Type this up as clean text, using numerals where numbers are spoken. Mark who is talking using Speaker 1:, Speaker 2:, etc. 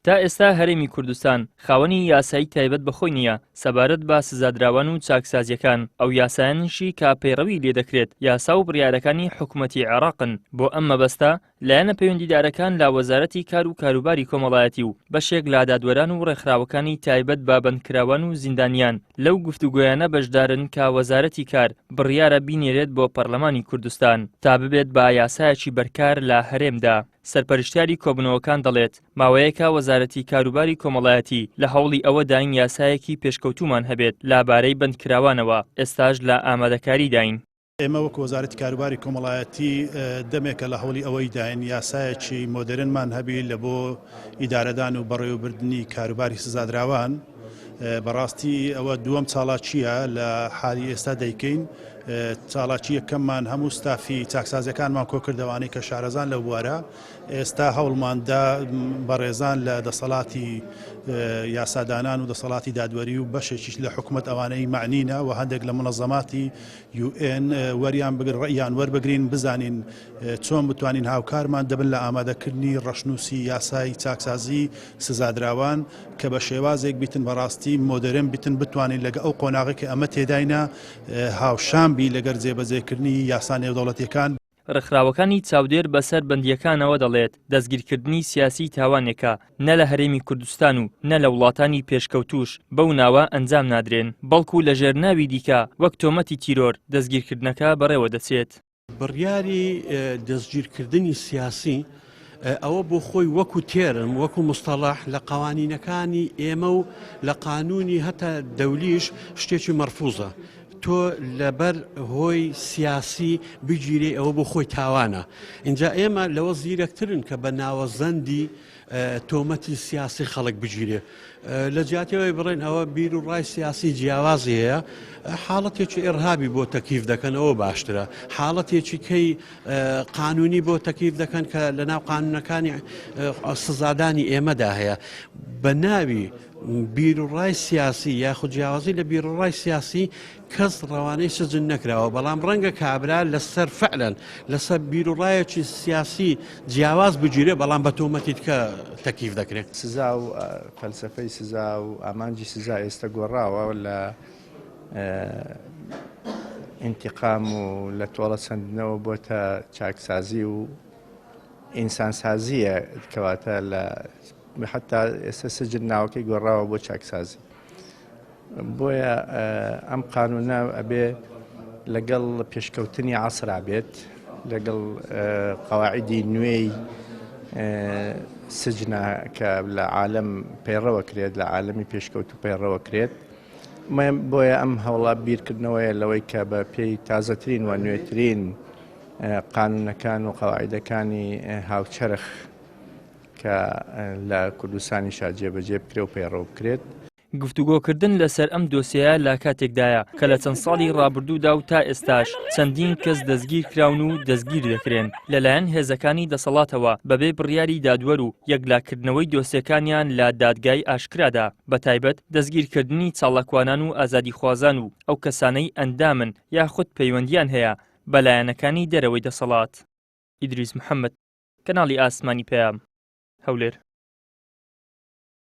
Speaker 1: تا ئێستا هەرێمی کوردستان خاوەنی یاسایی تایبەت بەخۆی نییە سەبارەت بە سزادراوان و چاکسازیەکان ئەو یاسایانشی کە پەیڕەوی لێ دەکرێت یاسا و بڕیارەکانی حکوومەتی عێراقن بۆ ئەم مەبەستە لایەنە پەیوەندیدارەکان لا وەزارەتی کار و کاروباری کۆمەڵایەتی و بەشێک لا دادوەران و ڕێکخراوەکانی تایبەت بە بەندکراوان و زیندانیان لەو گفتوگۆیانە بەشدارن کە وەزارەتی کار بڕیارە بینێرێت بۆ پەرلەمانی کوردستان تا ببێت بە یاسایەکی بەرکار لە هەرێمدا. سەرپەرشتیاری کۆبنەوەکان دەڵێت ماوەیەکە وەزارەتی کاروباری کۆمەڵایەتی لە هەوڵی ئەوەداین یاسایەکی پێشکەوتومان هەبێت لابارەی بەندکراوانەوە ئێستاش لە ئامادەکاری داین.
Speaker 2: ئێمە وەک وەزارەتی کاروباری کۆمەڵایەتی دەمێکە لە هەوڵی ئەوەی داین یاسایەکی مۆدرنمان هەبی لە بۆ ئیدارەدان و بەڕێوەبردننی کاروباری سزادراوان. بەڕاستی ئەوە دووەم چاڵاکیە لە حالی ئێستا دەیکەین. چاڵاکی یەکەممان هەموو ستافی چاکسازەکانمان کۆکردەوانەی کە شارەزان لەو بوارە ئێستا هەوڵماندا بەڕێزان لە دەسەڵاتی یاسادانان و دەسەڵاتی دادوەری و بەشێکیش لە حکوومەت ئەوانەی معنینە و هەندێک لە منەظەماتی UN وەریان ڕێیان وەربگرین بزانین چۆن بتوانین هاوکارمان دەبن لە ئامادەکردنی ڕەشنووسی یاسای چاکسازی سزادراوان کە بە شێوازێک بیتن بەڕاستی مۆدرن بیتن بتوانین لەگە ئەو قۆناغێکی ئەمە تێداینە هاوشامبی لەگەر جێبەجێکردنی یاسا نێودەوڵەتیەکان.
Speaker 1: ڕێکخراوەکانی چاودێر بەسەر بەندیەکانەوە دەڵێت دەستگیرکردنی سیاسی تاوانێکە نە لە هەرێمی کوردستان و نە لە وڵاتانی پێشکەوتوش بەو ناوە ئەنجام نادرێن بەڵکو لە ژێرناوی دیکە وەک تۆمەتی تیرۆر دەستگیرکردنەکە بەڕێوە دەچێت.
Speaker 3: بڕیاری دەستگیرکردنی سیاسی ئەوە بۆ خۆی وەکو تێرم وەکو مستەڵاح لە قوانینەکانی ئێمە و لە قانونی هەتا دەولیش شتێکی مەرفوزە. تۆ لەبەر هۆی سیاسی بگیرێ ئەوە بۆ خۆی تاوانە. اینجا ئێمە لەوە زیرەکترن کە بە ناوەزەندی تۆمەتی سیاسی خەڵک بگیرێ. لە جیاتەوەی بڕێن ئەوە بیر و ڕای سیاسی جیاوازی هەیە حاڵەتێکی ئێرهابی بۆ تەکیف دەکەنەوە باشترە حاڵەتێکی کەی قانونی بۆ تەکیف دەکەن کە لە ناو قانونەکانی سزادانی ئێمەدا هەیە بە ناوی بیر و ڕای سیاسی یاخود جیاوازی لە بیر و ڕای سیاسی کەس ڕەوانەی سجن نەکراوە بەڵام ڕەنگە کابرا لەسەر فعلەن لەسەر بیر و ڕایەکی سیاسی جیاواز بگیرێ بەڵام بە تۆمەتیت کە تەکیف دەکرێت.
Speaker 4: سزا و فەلسفەی سزا و ئامانجی سزا ئێستا گۆڕاوە لە ئینتیقام و لە تۆڵە چەندنەوە بۆتە چاکسازی و ئینسانسازیە کەواتە لە حتا ئێستا سجن ناوەکەی گۆڕاوە بۆ چاکسازی. بۆیە ئەم قانونە ئەبێ لەگەڵ پێشکەوتنی عەسرا بێت لەگەڵ قەواعیدی نوێی سجنە کە لە عالەم پەیڕەوە کرێت لە عالەمی پێشکەوت و پەیڕەوە کرێت. بۆیە ئەم هەوڵا بیرکردنەوەیە لەوەی کە بە پێی تازەترین و نوێترین قانونەکان و قەواعیدەکانی هاوچەرخ کە لە کوردستانیشا جێبەجێ بکرێ و پەیڕەو بکرێت.
Speaker 1: گفتوگۆکردن لەسەر ئەم دۆسیەیە لا کاتێکدایە کە لە چەند ساڵی ڕابردوودا و تا ئێستاش چەندین کەس دەستگیر کراون و دەستگیر دەکرێن لەلایەن هێزەکانی دەسەڵاتەوە بەبێ بڕیاری دادوەر و یەکلاکردنەوەی دۆسیەکانیان لە دادگای ئاشکرادا بەتایبەت دەستگیرکردنی چاڵەکوانان و ئازادیخوازان و ئەو کەسانەی ئەندامن یاخود پەیوەندیان هەیە بە لایەنەکانی دەرەوەی دەسەڵات. ئیدریس محەممەد، کەناڵی ئاسمانی پەیام، هەولێر.